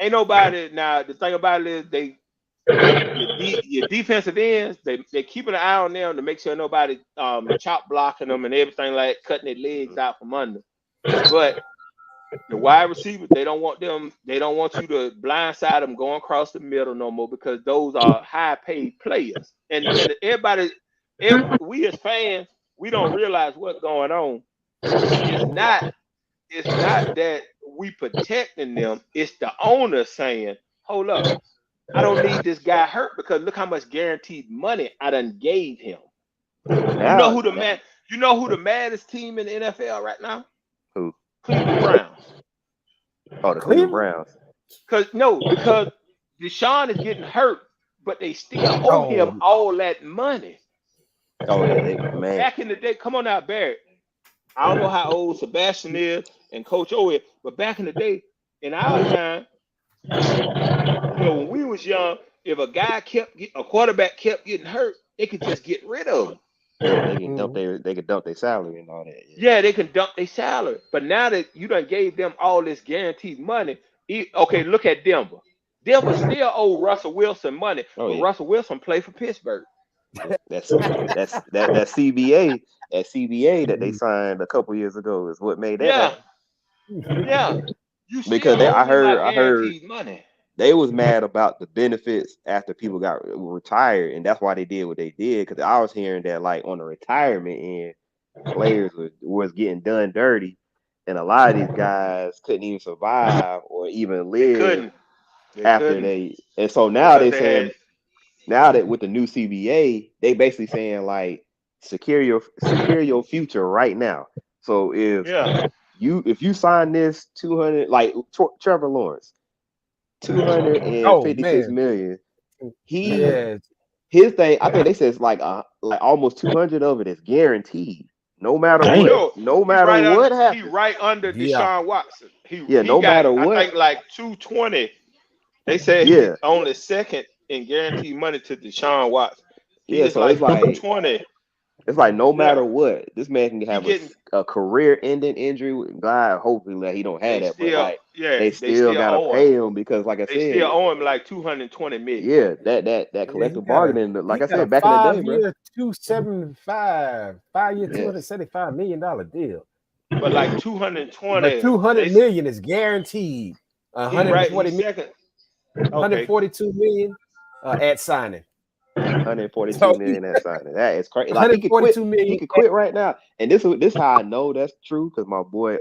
ain't nobody now. The thing about it is your defensive ends, they keeping an eye on them to make sure nobody chop blocking them and everything like cutting their legs out from under. But the wide receivers, they don't want them. They don't want you to blindside them going across the middle no more because those are high paid players. And we as fans, we don't realize what's going on. It's not that we protecting them. It's the owner saying, "Hold up, I don't need this guy hurt because look how much guaranteed money I done gave him." Now, You know who the maddest team in the NFL right now? who? Cleveland Browns. Oh, the Cleveland Browns. Because Deshaun is getting hurt, but they still owe him all that money. Oh yeah, man. Back in the day, come on now, Barrett. I don't know how old Sebastian is and Coach O is, but back in the day, in our time, when we was young, if a quarterback kept getting hurt, they could just get rid of him. Yeah, they can dump their salary and all that. Yeah, they can dump their salary. But now that you done gave them all this guaranteed money, okay, look at Denver. Denver still owe Russell Wilson money, but Russell Wilson played for Pittsburgh. That's CBA. That CBA that they signed a couple years ago is what made that happen. Yeah. Because I heard money. They was mad about the benefits after people got retired, and that's why they did what they did. Because I was hearing that, like, on the retirement end, players was getting done dirty, and a lot of these guys couldn't even survive or even live after they. And so now they saying, now that with the new CBA, they basically saying like secure your future right now. So if you sign this 200, like Trevor Lawrence. 256 million. His thing, I think they said it's like almost 200 of it is guaranteed. No matter what, what happens. He right under Deshaun Watson. No matter what. I think like 220. They said he's only second in guaranteed money to Deshaun Watson. So it's like 220. It's like no matter what, this man can have a career-ending injury. God, hopefully he don't have that, but like they still gotta pay him because, like I said, they still owe him like $220 million. Yeah, that collective bargaining, like I said, back in the day, bro. 275, 5 year, $275 million deal. But like 220, $200 million is guaranteed. 120 million, 142 million at signing. 142 million at signing. That is crazy. Like he could quit right now. And this how I know that's true because my boy,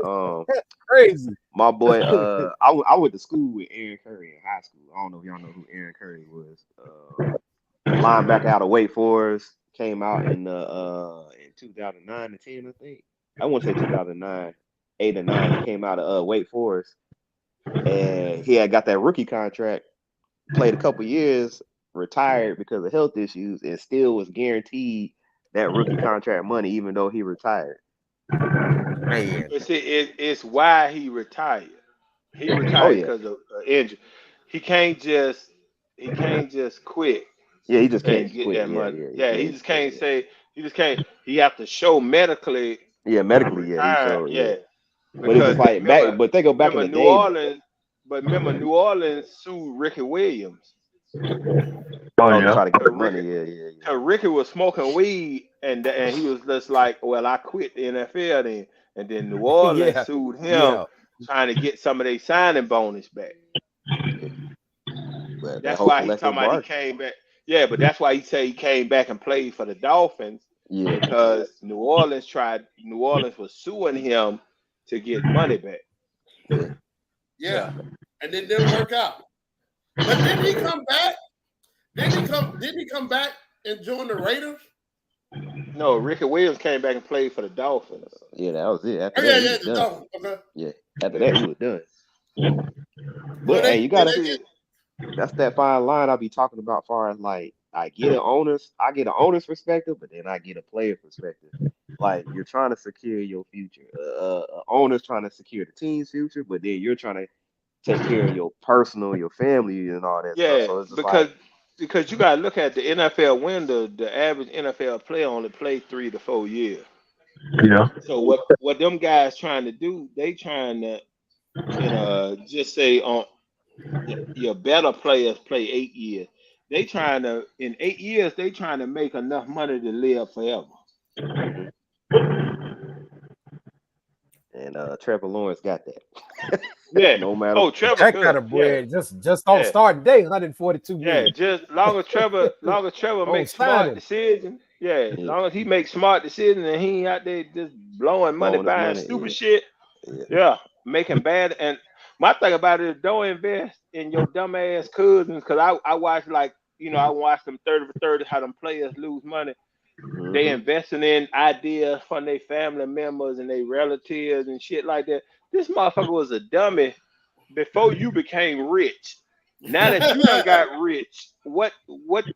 that's crazy. My boy, I went to school with Aaron Curry in high school. I don't know if y'all know who Aaron Curry was. Linebacker out of Wake Forest, came out in 2009 to 10, I think. I want to say 2009, 8 or 9. He came out of Wake Forest, and he had got that rookie contract. Played a couple years. Retired because of health issues and still was guaranteed that rookie contract money even though he retired. Man, it's why he retired. He retired because of injury. He can't just quit. Yeah, he just can't get quit that money. He just can't say. He just can't. He have to show medically. Yeah, medically. But it was like but they go back in the New day. Orleans. But remember, New Orleans sued Ricky Williams. Try to get the money. Ricky was smoking weed, and he was just like, "Well, I quit the NFL then." And then New Orleans sued him, trying to get some of their signing bonus back. That's why he's talking about he came back. Yeah, but that's why he said he came back and played for the Dolphins. Yeah, because New Orleans was suing him to get money back. Yeah, and it didn't work out. But didn't he come back? Didn't he come back and join the Raiders? No, Ricky Williams came back and played for the Dolphins. Yeah, that was it. After that, the Dolphins. Okay. Yeah, after that he was done. But hey, you gotta see, that's that fine line I'll be talking about. Far as like, I get an owner's perspective, but then I get a player perspective. Like you're trying to secure your future. Owner's trying to secure the team's future, but then you're trying to take care of your personal, your family, and all that. Yeah, stuff. So because you gotta look at the NFL window. The average NFL player only plays 3 to 4 years. Yeah. So what them guys trying to do? They trying to, just say on your better players play 8 years. In 8 years they trying to make enough money to live forever. Mhm. And Trevor Lawrence got that. Yeah. No matter. Oh, Trevor That kind good. of Yeah. bread just on Yeah. starting day, 142 Yeah. million. Just long as Trevor On makes smart signing. decisions. Yeah. As Yeah, long as he makes smart decisions and he ain't out there just blowing money blowing his buying money. stupid Yeah, shit. yeah. Yeah. Making bad and my thing about it is don't invest in your dumb ass cousins because I watch I watch them 30 for 30 how them players lose money. They Mm-hmm. investing in ideas from their family members and their relatives and shit like that. This motherfucker was a dummy before you became rich. Now that you done got rich, what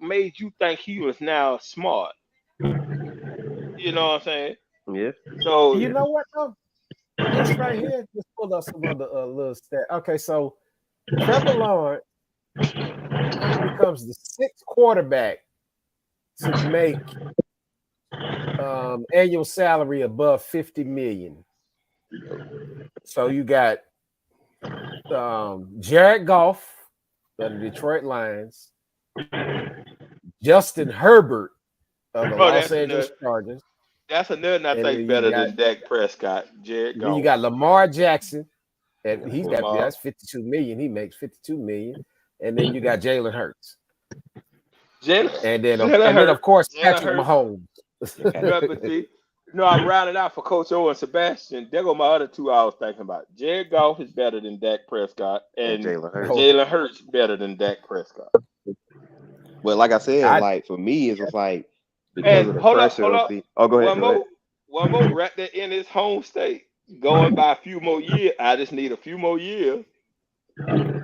made you think he was now smart? You know what I'm saying? Yeah. So You know what though? This right here, just pull up some other little stat. Okay, so Trevor Lawrence becomes the sixth quarterback to make annual salary above 50 million. So you got Jared Goff of the Detroit Lions, Justin Herbert of the Los that's Angeles another Chargers, that's another I and think better than Dak Prescott, Jared then you Goff. got Lamar Jackson, and he's got Lamar. that's 52 million. He makes 52 million, and then you got Jalen Hurts, Jalen and then Hurts. of course Jalen Patrick Hurts. Mahomes. No, but see, I'm rounding out for Coach O and Sebastian. There go my other two I was thinking about. Jared Goff is better than Dak Prescott, And and Jalen Hurts. Oh, Jalen Hurts better than Dak Prescott. But like I said, I like for me, it's just like because And of the hold up, pressure hold of up. the. Oh, go ahead. One Go ahead. more, one more. Right there in his home state, going by a few more years. I just need a few more years.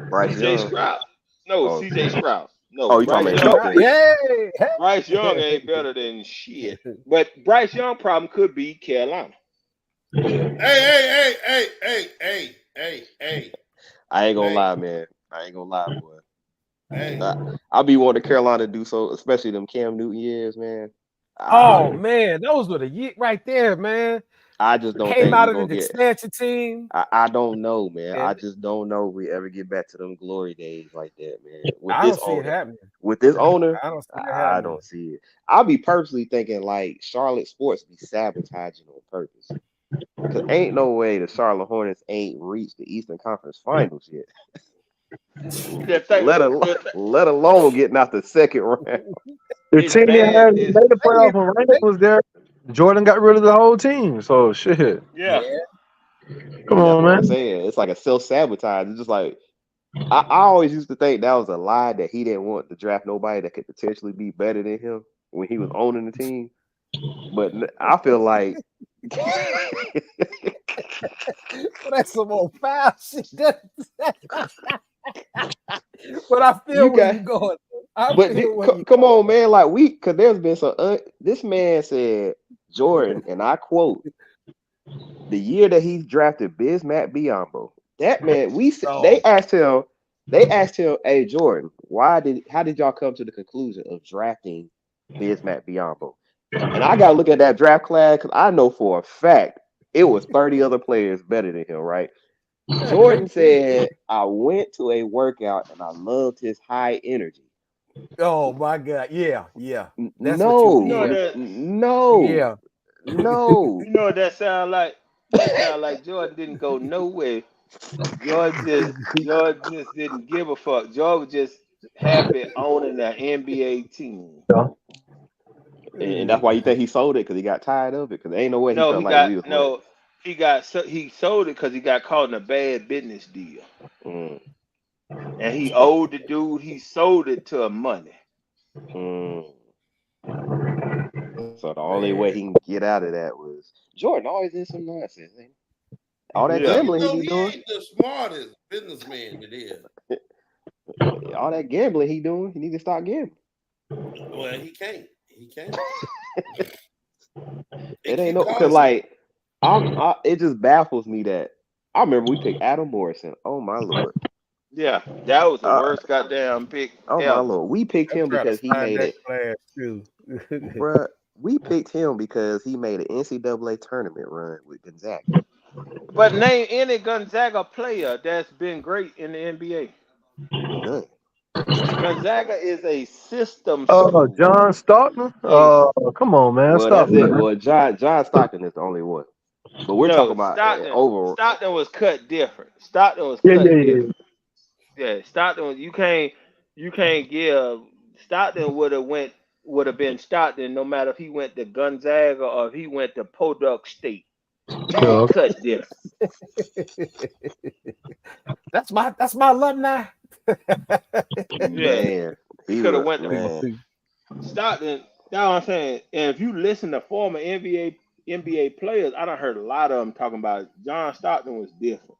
Bryce C.J. Young. Stroud. No, Oh, C.J. Stroud. No, oh, you Bryce talking about Young. his right. state? Bryce Young ain't better than shit. But Bryce Young problem could be Carolina. Yeah. Hey. I ain't gonna Hey. lie, man. I ain't gonna lie, boy. Hey. I'll be wanting Carolina to do so, especially them Cam Newton years, man. Oh man, those were the year right there, man. I just don't Came think out we of gonna the get. expansion team, I don't know, man. I and just don't know if we ever get back to them glory days like that, man. With I this don't see it owner, happening. with this owner, I don't see it I happening. don't see it. I'll be personally thinking like Charlotte sports be sabotaging on purpose. Cause ain't no way the Charlotte Hornets ain't reached the Eastern Conference Finals yet. The thing, let alone getting out the second round. The it's team that bad. had It's made the playoff when Randall was there, Jordan got rid of the whole team. So shit. yeah. Come That's on, what I'm man. saying. It's like a self-sabotage. It's just like I always used to think that was a lie that he didn't want to draft nobody that could potentially be better than him when he was owning the team. But I feel like Well, that's some old foul shit. But I you feel where got. you going. I But feel where you come going. on, man. Like because there's been some. This man said Jordan, and I quote, the year that he's drafted Bismack Biyombo. That man, Oh, they asked him, hey Jordan, how did y'all come to the conclusion of drafting Bismack Biyombo? And I gotta look at that draft class because I know for a fact it was 30 other players better than him, right? Jordan said, I went to a workout and I loved his high energy. oh my God. Yeah. That's what you You know No, yeah. that. no, Yeah. no. You know what that sound like? That sound like Jordan didn't go nowhere. George just didn't give a fuck. George was just happy owning an NBA team. And that's why you think he sold it because he got tired of it. Because ain't no way he No, felt he like we got was winning. no. He sold it because he got caught in a bad business deal, Mm, and he owed the dude. He sold it to him money. mm. So the only way Man. he can get out of that was Jordan always in some nonsense. Ain't he? All that Yeah. Well, gambling he be he doing, ain't the smartest businessman it is. all that gambling he doing, he need to stop gambling. Well, he can't. It It ain't keep no because calling him. like it just baffles me that I remember we picked Adam Morrison. Oh my lord. Yeah, that was the Uh, worst goddamn pick oh my ever. lord. We picked I'm him trying to because he find made that it, class too. bruh. We picked him because he made an NCAA tournament run with Gonzaga. But name any Gonzaga player that's been great in the NBA. None. Gonzaga is a system school. John Stockton. Come on, man. Well, Stop, that's it. man. Well, John Stockton is the only one. But we're talking No, about Stockton. over. Stockton was cut different. Stockton was Yeah, cut yeah, yeah. different. Yeah, Stockton. You can't give. Stockton would have been Stockton no matter if he went to Gonzaga or if he went to Podunk State. Sure. Cut different. That's my alumni. Yeah, Man, he could have was went to man. Stockton. That's what I'm saying. And if you listen to former NBA players, I done heard a lot of them talking about John Stockton was different.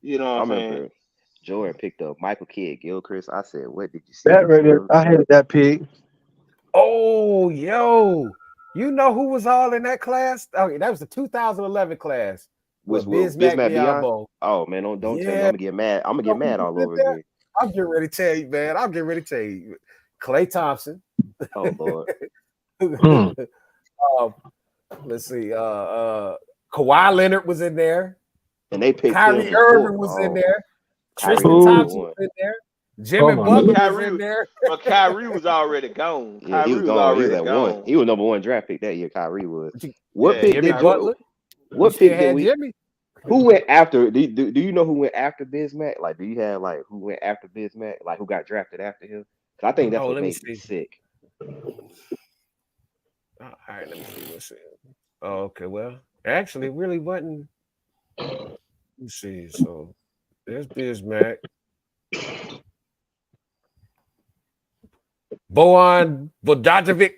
You know I what I'm saying? remember Jordan picked up Michael Kidd Gilchrist. I said, "What did you see?" That right there. I hated that pick. Oh, yo. You know who was all in that class? Okay, that was the 2011 class. Was Bismack Bismack Beyond? Biyombo. Oh man, don't tell me. I'm Yeah. gonna get mad. I'm gonna get mad all over again. I'm getting ready to tell you, man. I'm getting ready to tell you. Klay Thompson. Oh Lord. Let's see. Kawhi Leonard was in there. And they picked Kyrie him Irving was in there. Kyrie Tristan was Thompson one. was in there. Jimmy Oh, my Butler God. was in there. But Kyrie was already gone. Yeah, he was gone. already He was at gone. 1. He was number 1 draft pick that year. Kyrie was. What Yeah, pick Jimmy did Butler. What Still pick did had we? Jimmy. Who went after? Do you know who went after Bismack? Like, do you have like who went after Bismack? Like, who got drafted after him? 'Cause I think that's what let me made me see. sick. All right, let me see. Let's see. Oh, okay. Well, actually, it really wasn't. Let's see. So there's Bismack. Bojan Bogdanovic.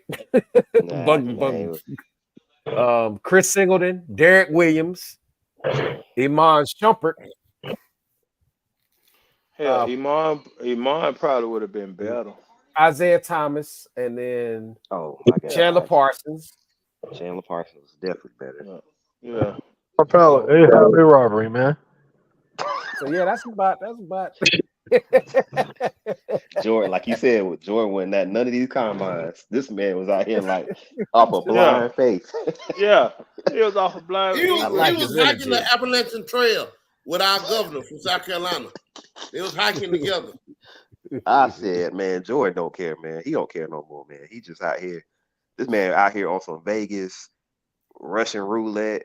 Chris Singleton, Derek Williams, Iman Shumpert. Hell, Iman probably would have been better. Isaiah Thomas, and then Chandler Parsons. Chandler Parsons was definitely better. Yeah. Highway robbery, man. So yeah, that's about Jordan, like you said, with Jordan wasn't at none of these combines. This man was out here like off a blind faith. Yeah, he was off a blind. He was hiking the Appalachian Trail with our governor from South Carolina. They was hiking together. I said, man, Jordan don't care, man. He don't care no more, man. He just out here. This man out here on some Vegas, Russian roulette.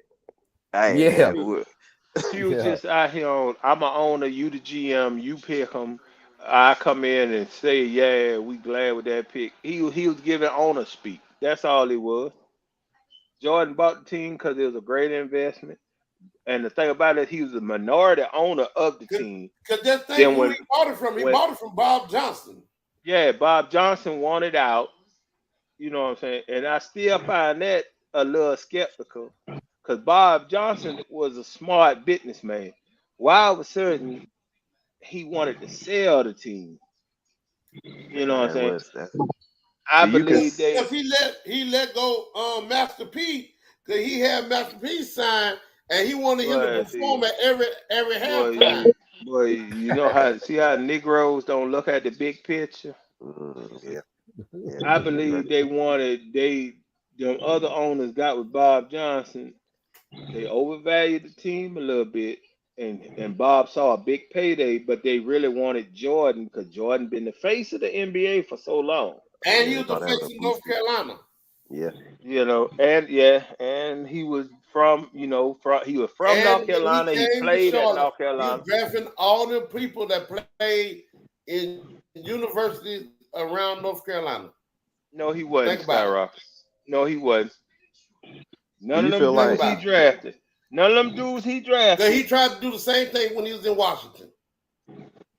He was just out here on, I'm an owner, you the GM, you pick him. I come in and say, yeah, we glad with that pick. He was giving owner speak. That's all he was. Jordan bought the team because it was a great investment. And the thing about it, he was a minority owner of the team. Because that thing, who he bought it from? He bought it from Bob Johnson. Yeah, Bob Johnson wanted out. You know what I'm saying? And I still find that a little skeptical. Because Bob Johnson was a smart businessman. Why all of a sudden he wanted to sell the team? You know what I'm saying? I believe that he let go Master P because he had Master P sign and he wanted him to perform at every halftime. Boy, you know how Negroes don't look at the big picture. Yeah. I believe they wanted the other owners got with Bob Johnson. They overvalued the team a little bit, and Bob saw a big payday, but they really wanted Jordan because Jordan been the face of the NBA for so long. And he was the face of North Carolina. Yeah. You know, and he was from North Carolina. He played at North Carolina. He was drafting all the people that played in universities around North Carolina. No, he wasn't, Skyrocket. No, he wasn't. None of them dudes he drafted. None of them dudes he drafted. He tried to do the same thing when he was in Washington.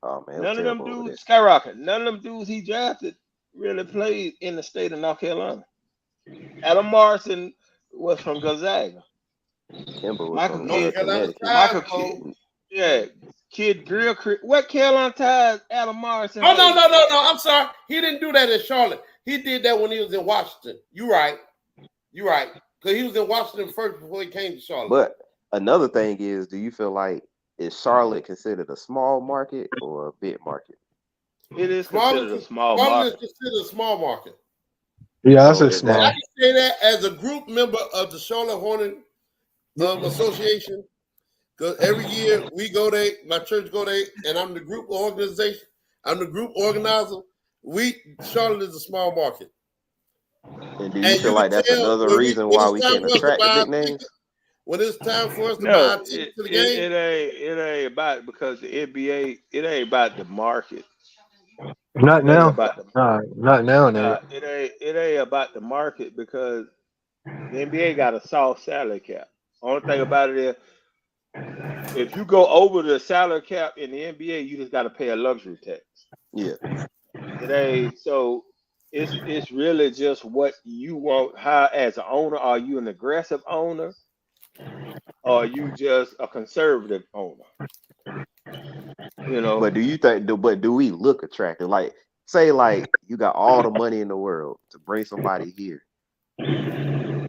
Oh man, none of them dudes, Skyrocket. None of them dudes he drafted really played in the state of North Carolina. Adam Morrison was from Gonzaga. Michael Kidd Grill Creek. What Carolina ties Adam Morrison? Oh no! I'm sorry. He didn't do that in Charlotte. He did that when he was in Washington. You're right. Because he was in Washington first before he came to Charlotte. But another thing is, do you feel like is Charlotte considered a small market or a big market? It is considered a small market. Charlotte is considered a small market. Yeah, that's a small. I can say that as a group member of the Charlotte Hornet Association. Because every year we go there, my church go there, and I'm the group organization. I'm the group organizer. Charlotte is a small market. And do you And feel you like can that's tell another when reason when why it's we time can't for us to attract the buy big a ticket, names? when it's time for us to buy No, a ticket to the game. it ain't about because the NBA. It ain't about the market. Not It ain't now. about the. Nah, not now, Nate. It ain't about the market because the NBA got a soft salary cap. Only thing about it is if you go over the salary cap in the NBA, you just got to pay a luxury tax. Yeah. It ain't so. It's really just what you want. How as an owner, are you an aggressive owner, or are you just a conservative owner? You know, But do you think? But do we look attractive? Like, say, like you got all the money in the world to bring somebody here.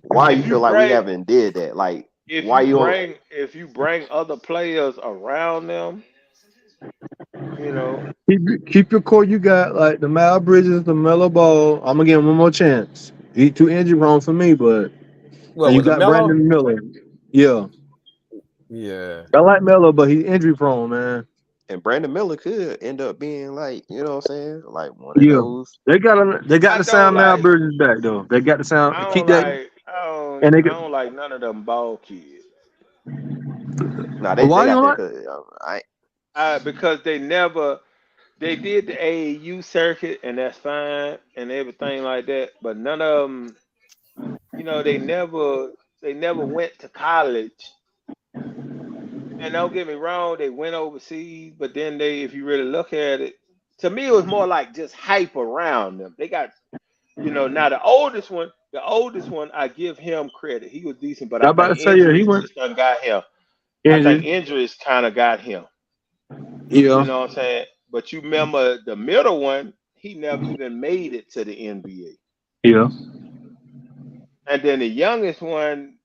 Why you if you feel like we bring haven't did that? Like, why you don't? if you bring other players around them, you know, Keep your core. You got like the Mal Bridges, the Melo Ball. I'm gonna give him one more chance. He too injury prone for me, but What and you was got LaMelo? Brandon Miller. Yeah, Yeah. I like Melo, but he's injury prone, man. And Brandon Miller could end up being like, you know what I'm saying? Like one of Yeah, those. they got I the don't sound Mal like Bridges back though. They got the sound. Keep that, and they I get. don't like none of them ball kids. Nah, they Why you got don't that like? because I Because they did the AAU circuit and that's fine and everything like that, but none of them, they never went to college. And don't get me wrong, they went overseas, but then if you really look at it, to me it was more like just hype around them. They got, now the oldest one, I give him credit. He was decent, but I I about to think say yeah, he injuries went just done got him. I think injured. injuries kind of got him. You Yeah, know what I'm saying? But you remember the middle one, he never even made it to the NBA. yeah. And then the youngest one,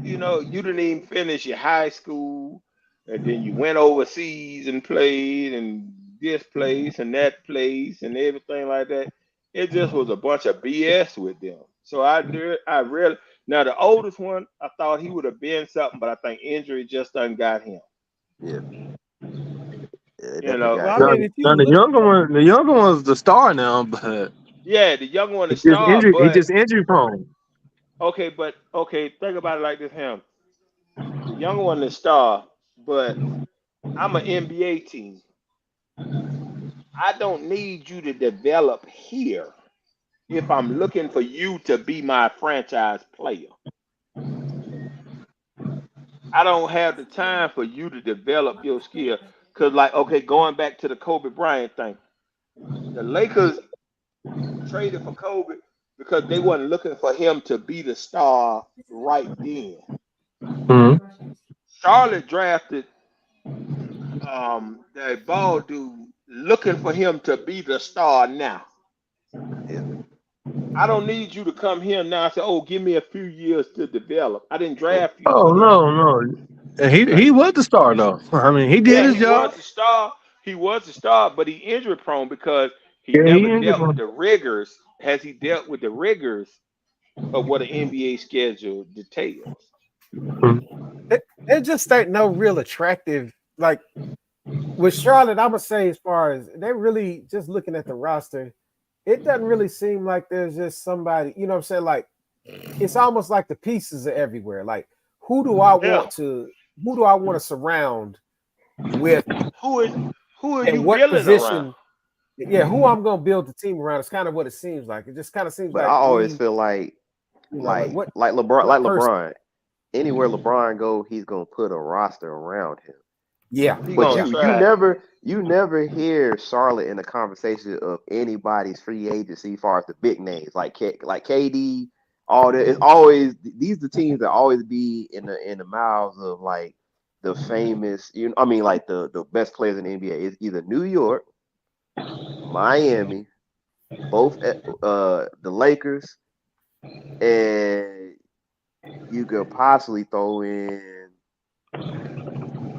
you didn't even finish your high school, and then you went overseas and played and this place and that place and everything like that. It just was a bunch of BS with them. So I really now the oldest one, I thought he would have been something, but I think injury just done got him. yeah, they You definitely know, Well, got I him. Now, mean, if you now look, the younger one's the star now, but yeah, the young one he is just star, injured. He but just injury prone. okay, think about it like this, him. The younger one is star, but I'm an NBA team. I don't need you to develop here if I'm looking for you to be my franchise player. I don't have the time for you to develop your skill. Cause like, okay, going back to the Kobe Bryant thing, the Lakers traded for Kobe because they wasn't looking for him to be the star right then. Mhm. Charlotte drafted that ball dude looking for him to be the star now. Yeah, I don't need you to come here now and say, "Oh, give me a few years to develop." I didn't draft you Oh for that. no, no. And he Right. was the star though. I mean, he did Yeah, his he was job. the star. He was the star, but he injury prone because he Yeah, he never injured dealt with prone. the rigors. Has he dealt with the rigors of what an NBA schedule details? it just ain't no real attractive. Like with Charlotte, I'm gonna say as far as they're really just looking at the roster, it doesn't really seem like there's just somebody. You know what I'm saying? Like it's almost like the pieces are everywhere. Like who do I Yeah. want to? Who do I want to surround with? Who is who are And you what building around? position? Yeah, who I'm gonna build the team around. It's kind of what it seems like. It just kind of seems but I like always we, feel like like like like LeBron, what person? Anywhere LeBron go, he's gonna put a roster around him. Yeah, He But gonna yeah. try. you never hear Charlotte in the conversation of anybody's free agency as far as the big names like KD, all that. It's always these the teams that always be in the mouths of like the famous, I mean like the best players in the NBA. It's either New York, Miami, both the Lakers, and you could possibly throw in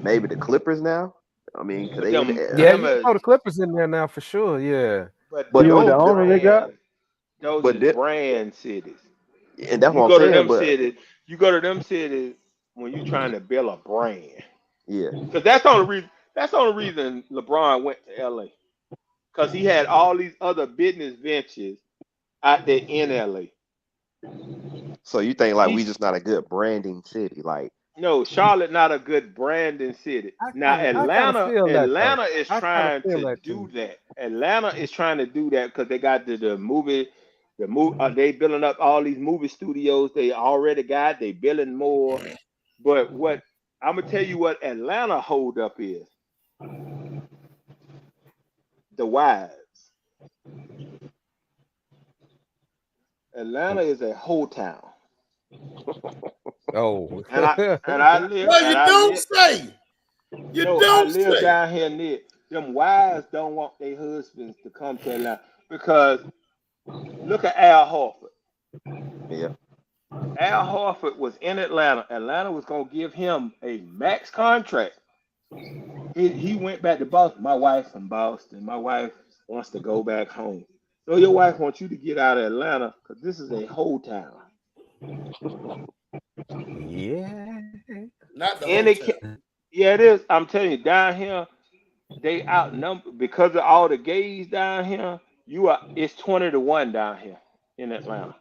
maybe the Clippers now. I mean, cause But they, Yeah, them you can is throw the Clippers in there now for sure. Yeah. but but Yeah, with them the is those, owner they got. brand. Those but is that, brand cities. and that's You what I'm go to saying. them But cities. You go to them cities when you're trying to build a brand. Yeah. Because that's the only reason. That's the only reason LeBron went to LA. Because he had all these other business ventures out there in LA. So you think like we He just not a good branding city, like No, Charlotte not a good branding city. Now I kind of feel that though. Atlanta is I kind of trying feel to that do too. that. Atlanta is trying to do that because they got the movie, they building up all these movie studios. They already got. They building more. But what I'm gonna tell you what Atlanta hold up is the wives. Atlanta is a whole town, Oh, and I live Well, and you I don't live. say. You No, I don't live say. down here near them. Wives don't want their husbands to come to Atlanta because look at Al Horford. yeah. Al Horford was in Atlanta. Atlanta was gonna give him a max contract. He went back to Boston. My wife's from Boston. My wife wants to go back home. So your wife wants you to get out of Atlanta because this is a whole town. yeah. Not the And hotel. yeah, it is. I'm telling you, down here they outnumber because of all the gays down here. It's 20-1 down here in Atlanta,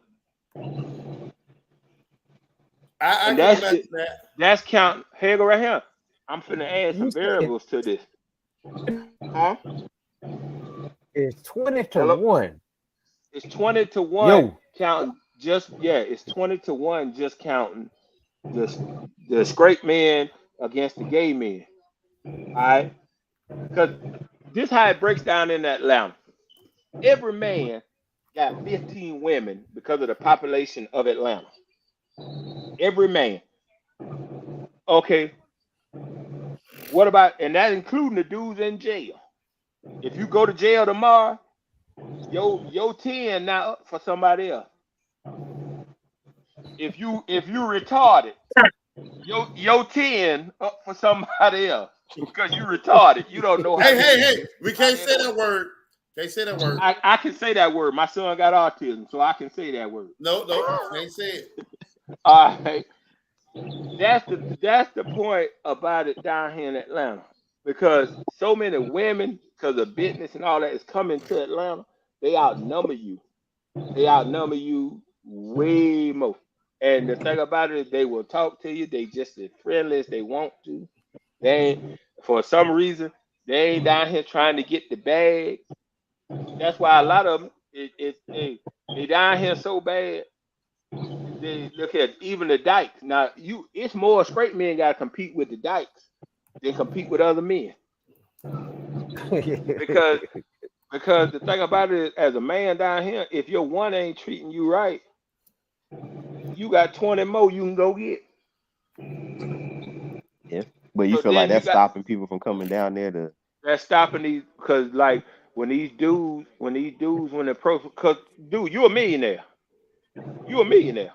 I and can imagine that. that's count. Here go right here. I'm finna add You some said variables to this. Huh? it's 20 to Hello. 1. It's 20-1 Yo, counting. It's 20-1 just counting the straight men against the gay men. All right, because this how it breaks down in Atlanta. Every man got 15 women because of the population of Atlanta. Every man. Okay. What about, and that including the dudes in jail? If you go to jail tomorrow, your 10 now up for somebody else. If you retarded, your 10 up for somebody else because you retarded. You don't know how Hey, to hey, hey. We how can't that say works. that word. Can't say that word. I can say that word. My son got autism, so I can say that word. No, can't say it. All right. That's the point about it down here in Atlanta. Because so many women, because of business and all that, is coming to Atlanta, they outnumber you. They outnumber you way more. And the thing about it is they will talk to you. They just as friendly as they want to. They ain't, for some reason, they ain't down here trying to get the bag. That's why a lot of them, they down here so bad. They look at even the dykes. Now it's more straight men got to compete with the dykes than compete with other men. Because the thing about it is, as a man down here, if your one ain't treating you right, you got 20 more you can go get. Yeah. But you So feel like then you that's got stopping people from coming down there to that stopping these because like when the pro because dude, you a millionaire. You a millionaire.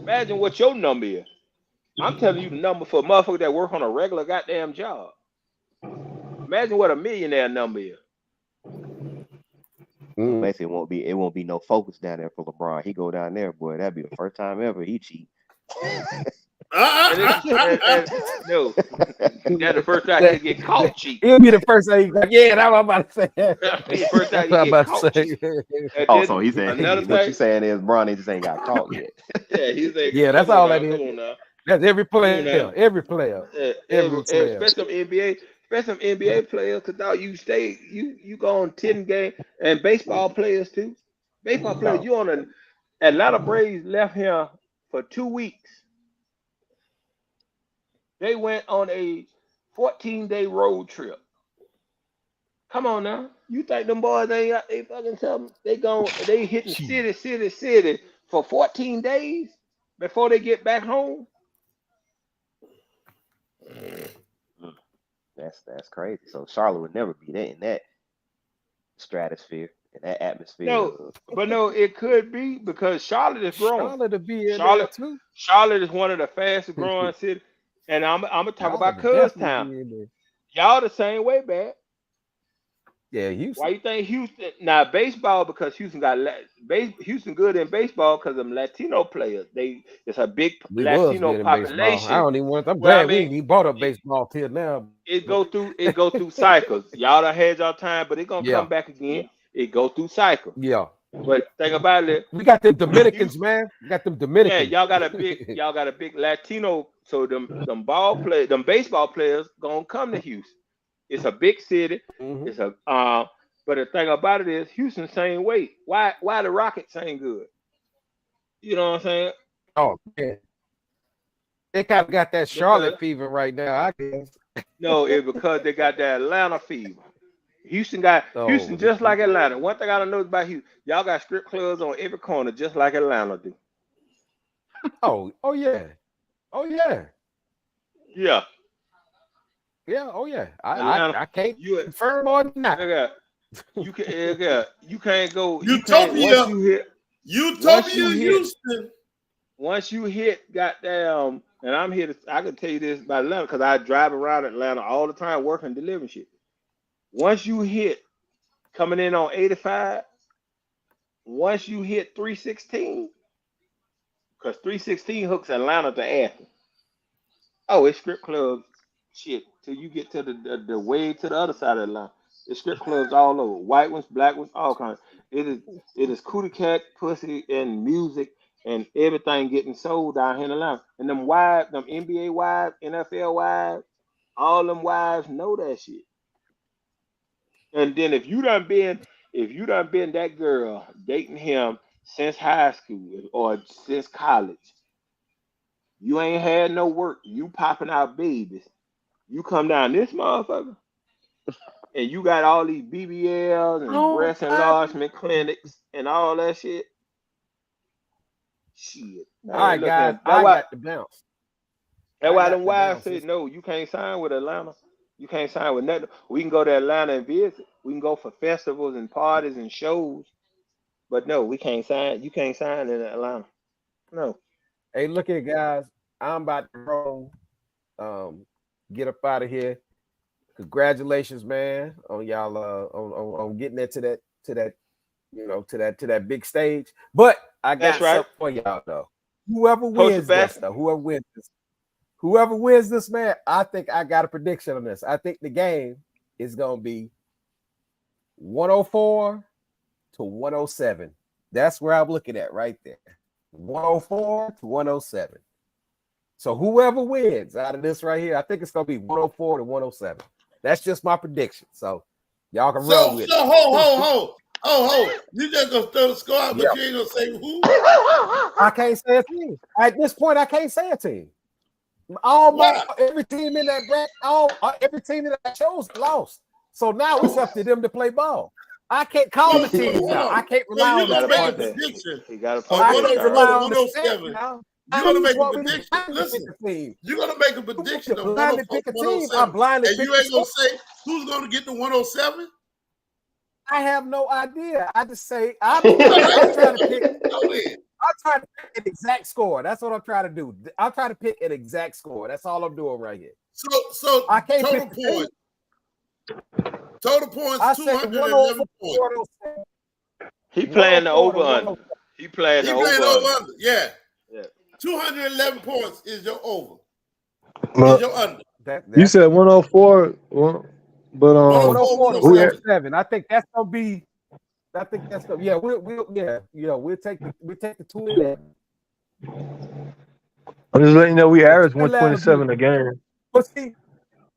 Imagine what your number is. I'm telling you the number for a motherfucker that work on a regular goddamn job. Imagine what a millionaire number is. basically it won't be no focus down there for LeBron. He go down there, boy, that'd be the first time ever he cheat. And no, that's the first time he'll get caught cheating. It'll be the first thing. Yeah, that's what I'm about to say. That'll be the first time That's he what I'm get about to caught say. cheating. And Oh, then so he said another what thing, you saying is Bronny just ain't got caught yet. yeah, he's like, Yeah, that's come on all now, that is. come on now. That's every Come on player. now. Every player. Every player. Especially some NBA players, because dog, you go on 10 games, and baseball players too. Baseball players, No. you on a Atlanta Braves left here for 2 weeks. They went on a 14-day road trip. Come on now. You think them boys ain't got they fucking something? They hitting city for 14 days before they get back home. That's crazy. So Charlotte would never be in that stratosphere, in that atmosphere. No, but no, it could be because Charlotte is growing. Charlotte to be in there Charlotte, too. Charlotte is one of the fastest growing cities. And I'm gonna talk Charlotte about to Cuz definitely Town. be in there. Y'all the same way, bad. Yeah, Why Houston. you think Houston? Now baseball, because Houston got Houston good in baseball because of them Latino players. It's a big We was Latino good in baseball. I population. don't even want. I'm Well, I glad we mean, ain't even brought up it, baseball till now. it But go through cycles. Y'all done had y'all time, but it gonna yeah, come back again. It go through cycles. yeah. But think about it, We got them Dominicans, Houston, man. We got them yeah, Dominicans. y'all got a big Latino. So them baseball players gonna come to Houston. It's a big city. Mhm. It's a but the thing about it is Houston same weight. Why the Rockets ain't good? You know what I'm saying? Oh man, they kind of got that Because Charlotte fever right now. I guess. no, it's because they got that Atlanta fever. Houston Oh, just like Atlanta. One thing I don't know about Houston, y'all got strip clubs on every corner, just like Atlanta do. oh yeah, oh yeah, Yeah, yeah, oh yeah. Atlanta. I can't You confirm or deny. you can't go. You can't Utopia, once you hit Houston. once you hit goddamn. And I'm here to. I can tell you this about Atlanta because I drive around Atlanta all the time working delivering shit. Once you hit coming in on 85, once you hit 316, because 316 hooks Atlanta to Athens. Oh, it's strip clubs shit till you get to the way to the other side of Atlanta. It's strip clubs all over. White ones, black ones, all kinds. It is cootie cat, pussy, and music and everything getting sold down here in Atlanta. And them wives, them NBA wives, NFL wives, all them wives know that shit. And then if you done been that girl dating him since high school or since college, you ain't had no work. You popping out babies. You come down this motherfucker, and you got all these BBLs and Oh, breast enlargement clinics and all that shit. Shit, all man. right, Look, guys. man. I got to bounce. That's I why got them to wives bounce. said no. You can't sign with Atlanta. You can't sign with nothing. We can go to Atlanta and visit. We can go for festivals and parties and shows. But no, we can't sign. You can't sign in Atlanta. No. Hey, look here, guys. I'm about to roll. Get up out of here. Congratulations, man, on y'all on getting there to that to that big stage. But I That's got right. something for y'all though. Whoever Coach wins this, Sebastian. whoever wins this, man, I think I got a prediction on this. I think the game is gonna be 104 to 107. That's where I'm looking at right there. 104 to 107. So whoever wins out of this right here, I think it's gonna be 104 to 107. That's just my prediction. So y'all can run with it. Ho. You just gonna throw the score out, but you ain't gonna say who? I can't say a team. At this point, I can't say a team. Every team in that bracket, every team in that shows lost. So now it's up to them to play ball. I can't call the teams now. I can't rely on the make a prediction. You got to I can't rely on the 107. You're gonna make a prediction. Listen, you're gonna make a prediction of 107. And you ain't gonna say who's gonna get the 107? I have no idea. I just say I'm trying to pick. I'm trying to pick an exact score. That's what I'm trying to do. I'm trying to pick an exact score. That's all I'm doing right here. So I can't total pick points. Total points. I 211 points. He playing the over under. He playing the over under. Yeah. 211 points is your over. Is your under. You said 104. But 104 to 107. I think that's gonna be. I think that's gonna. Yeah, we'll take the 211. I'm just letting you know we averaged 127 a game.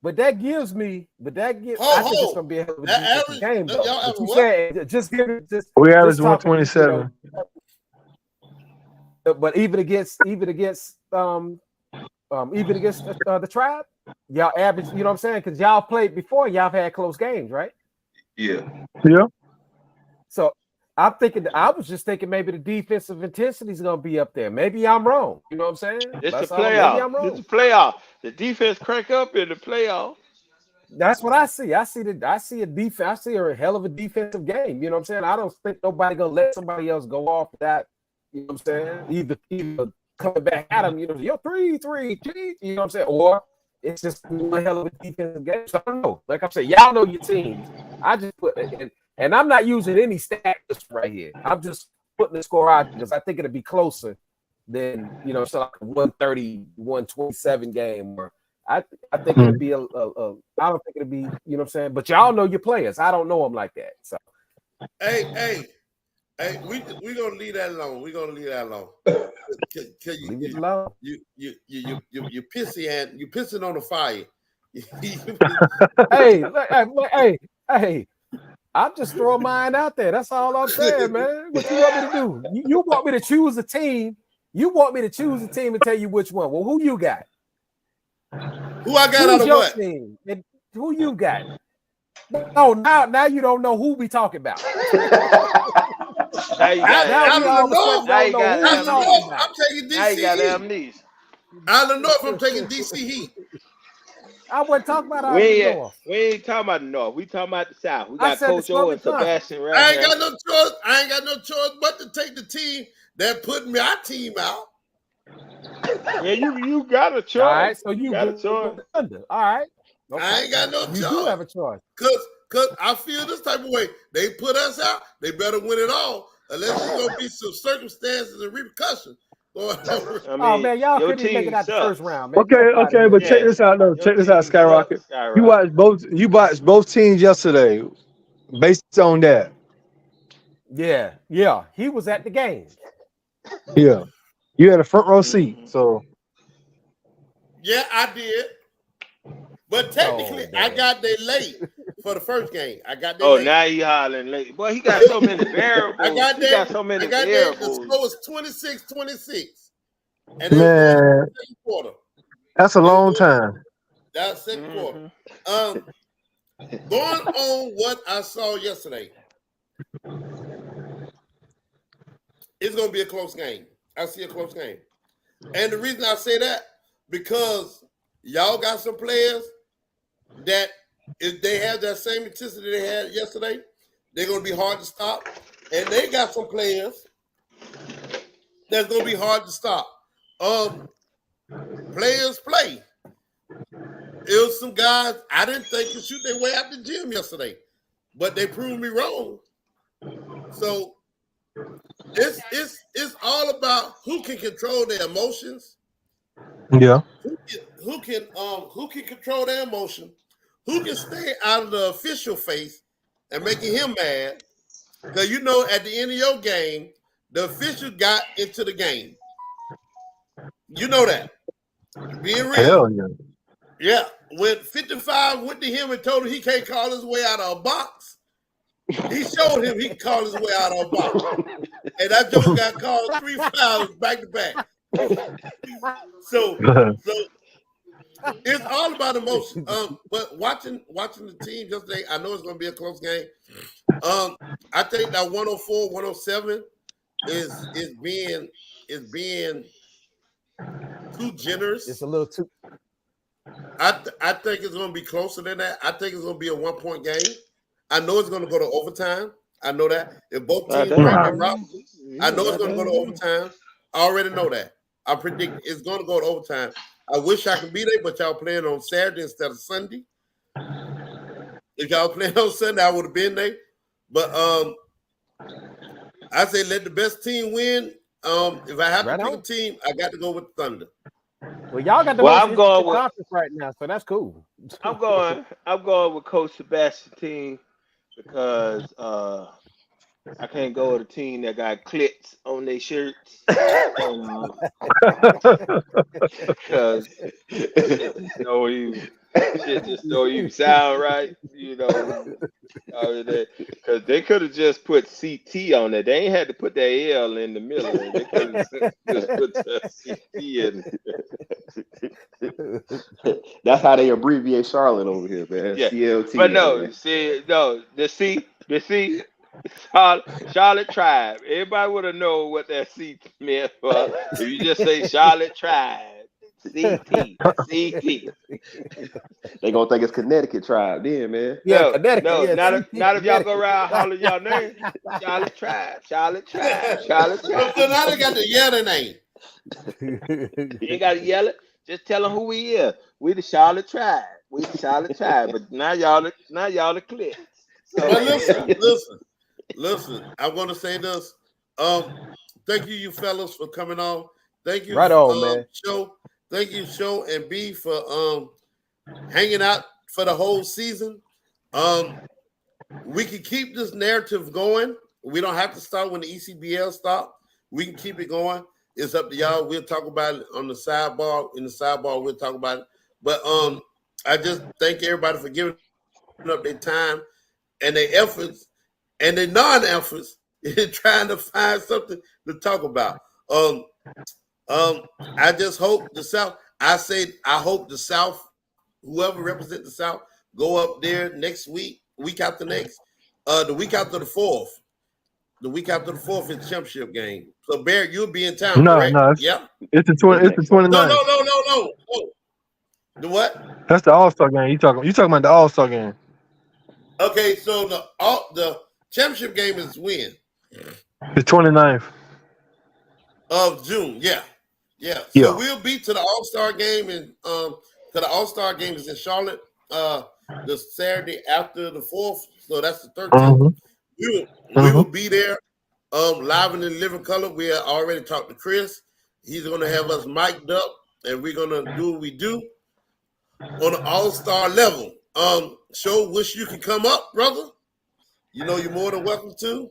But that gives me. I think it's gonna be a hell of a defensive game. Though. But you said just give it. We averaged 127. But even against the Tribe, y'all average. You know what I'm saying? Because y'all played before. Y'all have had close games, right? Yeah. So I'm thinking. I was just thinking maybe the defensive intensity is gonna be up there. Maybe I'm wrong. You know what I'm saying? It's the playoff. Maybe I'm wrong. It's the playoff. The defense crank up in the playoff. That's what I see. I see a defense. I see a hell of a defensive game. You know what I'm saying? I don't think nobody gonna let somebody else go off that. You know what I'm saying? Either coming back at him, you're 3-3, you know what I'm saying? Or it's just one hell of a defensive game. So I don't know. Like I said, y'all know your teams. I just put it, and I'm not using any stats right here. I'm just putting the score out because I think it'll be closer than so like a 130, 127 game. Or I think it'll be I don't think it'll be, you know what I'm saying? But y'all know your players. I don't know them like that. So Hey, we're gonna leave that alone. We're gonna leave that alone. Leave it alone. You pissy and you pissing on the fire. Hey, I'm just throwing mine out there. That's all I'm saying, man. What you want me to do? You want me to choose a team? You want me to choose a team and tell you which one? Well, who you got? Who I got out of your what? Team? And who you got? No, now you don't know who we talking about. Now you got I'm taking DC. Now you got Heat. amnesia. Out of the North, I'm taking DC Heat. I wasn't talking about out of the North. We ain't talking about the North. We talking about the South. We got said Coach O and Sebastian right I ain't got no choice. I ain't got no choice but to take the team that put my team out. Yeah, you got a choice. All right, so you got a choice. All right. Okay. I ain't got no choice. You do have a choice. Cause I feel this type of way. They put us out. They better win it all, unless there's gonna be some circumstances and repercussions. I mean, oh man, y'all couldn't even make it out the first round, man. Okay, but check this out though. Check this out, Skyrocket. You watched both teams yesterday. Based on that. Yeah. He was at the game. Yeah. You had a front row seat, so yeah, I did. But technically, I got there late for the first game. I got there late. Now he hollering late. Boy, he got so many variables. I got there. The score was 26-26. And man, second quarter. That's a long time. That's second quarter. Going on what I saw yesterday, it's going to be a close game. I see a close game. And the reason I say that, because y'all got some players that if they have that same intensity they had yesterday, they're going to be hard to stop. And they got some players that's going to be hard to stop. Players play. It was some guys I didn't think could shoot their way out the gym yesterday, but they proved me wrong. So it's all about who can control their emotions. Yeah. Who can control their emotion? Who can stay out of the official face and making him mad? Because at the end of your game, the official got into the game. You know that. Being real. Hell yeah. Yeah. When 55 went to him and told him he can't call his way out of a box, he showed him he can call his way out of a box. And that joke got called 3 fouls back to back. So it's all about emotion. But watching the team yesterday, I know it's going to be a close game. I think that 104-107 is being too generous. It's a little too. I think it's going to be closer than that. I think it's going to be a 1-point game. I know it's going to go to overtime. I know that. If both teams break their rosters, I know it's going to go to overtime. I already know that. I predict it's going to go to overtime. I wish I could be there, but y'all playing on Saturday instead of Sunday. If y'all playing on Sunday, I would have been there. But I say let the best team win. If I have to pick a team, I got to go with the Thunder. Well, y'all got the most conference right now, so that's cool. I'm going with Coach Sebastian team because I can't go with a team that got clips on their shirts. Because shit just don't even sound right, because they could have just put CT on it. They ain't had to put that L in the middle. They could have just put the CT in. That's how they abbreviate Charlotte over here, man. Yeah. CLT. But the C. Charlotte Tribe. Everybody would have known what that C meant for if you just say Charlotte Tribe. CT. They gonna think it's Connecticut Tribe then, man. Yeah, Connecticut. No, yeah, not if y'all go around hollering y'all name. Charlotte Tribe. So now they got the yelling name. You ain't got to yell it. Just tell them who we is. We the Charlotte Tribe. We the Charlotte Tribe. But now y'all the clique. So But listen. I want to say this. Thank you fellas for coming on. Thank you, Right on, man. Show. Thank you, Show and B for hanging out for the whole season. We can keep this narrative going. We don't have to start when the ECBL stop. We can keep it going. It's up to y'all. We'll talk about it on the sidebar. In the sidebar, we'll talk about it. But I just thank everybody for giving up their time and their efforts and their non-efforts in trying to find something to talk about. I just hope the South. I hope the South, whoever represents the South, go up there next week after next, the week after the 4th. The week after the 4th is the championship game. So Barrett, you'll be in town, correct? No, it's the 29th. No. The what? That's the All-Star game. You talking about the All-Star game? Okay, so the championship game is when? The 29th of June. Yeah. So we'll be to the All-Star game and to the All-Star game is in Charlotte the Saturday after the 4th. So that's the 13th. Mm-hmm. We will be there live and in living color. We already talked to Chris. He's going to have us mic'd up, and we're going to do what we do on an all-star level. Show, wish you could come up, brother. You know you're more than welcome to.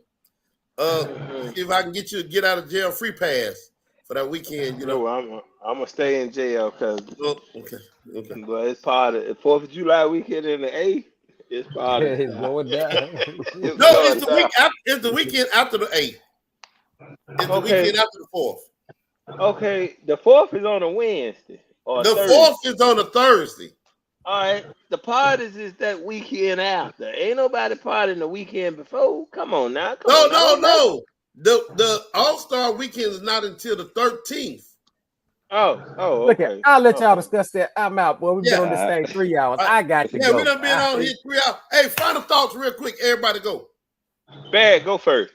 See if I can get you to get out of jail free pass for that weekend. You know, no, I'm gonna stay in jail because okay. But it's part of the 4th of July weekend in the 8th. It's part of It's going down. It's the weekend after the 8th. It's the weekend after the 4th. Okay, the 4th is on a Wednesday. Or the Thursday. 4th is on a Thursday. All right, the parties is that weekend after. Ain't nobody partying the weekend before. Come on now. No. The All-Star weekend is not until the 13th. Oh, look okay. I'll let y'all discuss that. I'm out, boy. We've been on this thing 3 hours. I got to go. Yeah, we done been on here 3 hours. Hey, final thoughts real quick. Everybody go. Bad, go first.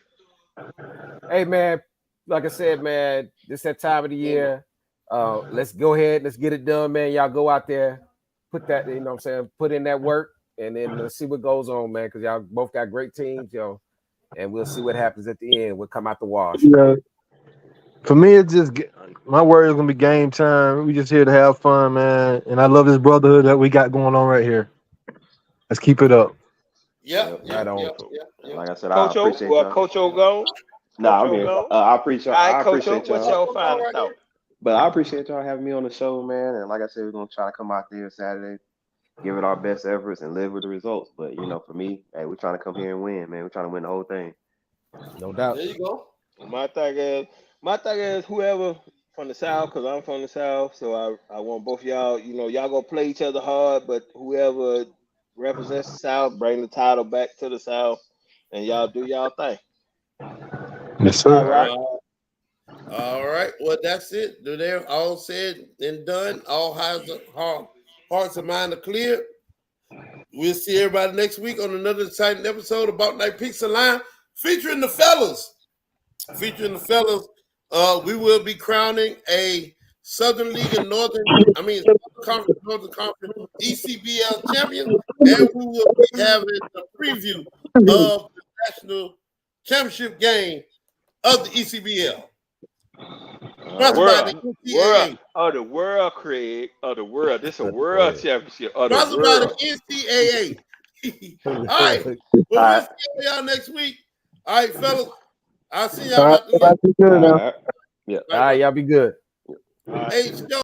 Hey, man, like I said, man, this that time of the year. Let's go ahead. Let's get it done, man. Y'all go out there, put that, you know what I'm saying, put in that work, and then let's see what goes on, man, because y'all both got great teams, and we'll see what happens at the end. We'll come out the wash. Yeah. For me, it's just my word is gonna be game time. We just here to have fun, man. And I love this brotherhood that we got going on right here. Let's keep it up. Yep. Like I said, Coach I appreciate y'all. Coach O go. Nah, I'm here. I appreciate. All right, I Coach O, appreciate what's y'all. your final thought? But I appreciate y'all having me on the show, man. And like I said, we're gonna try to come out there Saturday, give it our best efforts, and live with the results. But for me, hey, we're trying to come here and win, man. We're trying to win the whole thing. No doubt. There you go. My thing is whoever from the South, because I'm from the South, so I want both of y'all, y'all gonna play each other hard, but whoever represents the South, bring the title back to the South, and y'all do y'all thing. Yes, sir. All right. Well, that's it. They're all said and done. All hearts and minds are clear. We'll see everybody next week on another exciting episode of Bouknight Picks and Line, featuring the fellas. We will be crowning a Southern League and Northern Conference ECBL champion, and we will be having a preview of the national championship game of the ECBL. The world, Craig. The world. This is a world championship. Sponsored by the NCAA. All right. Well, we'll see y'all next week. All right, fellas. I'll see y'all. All right, All right, y'all be good. Hey,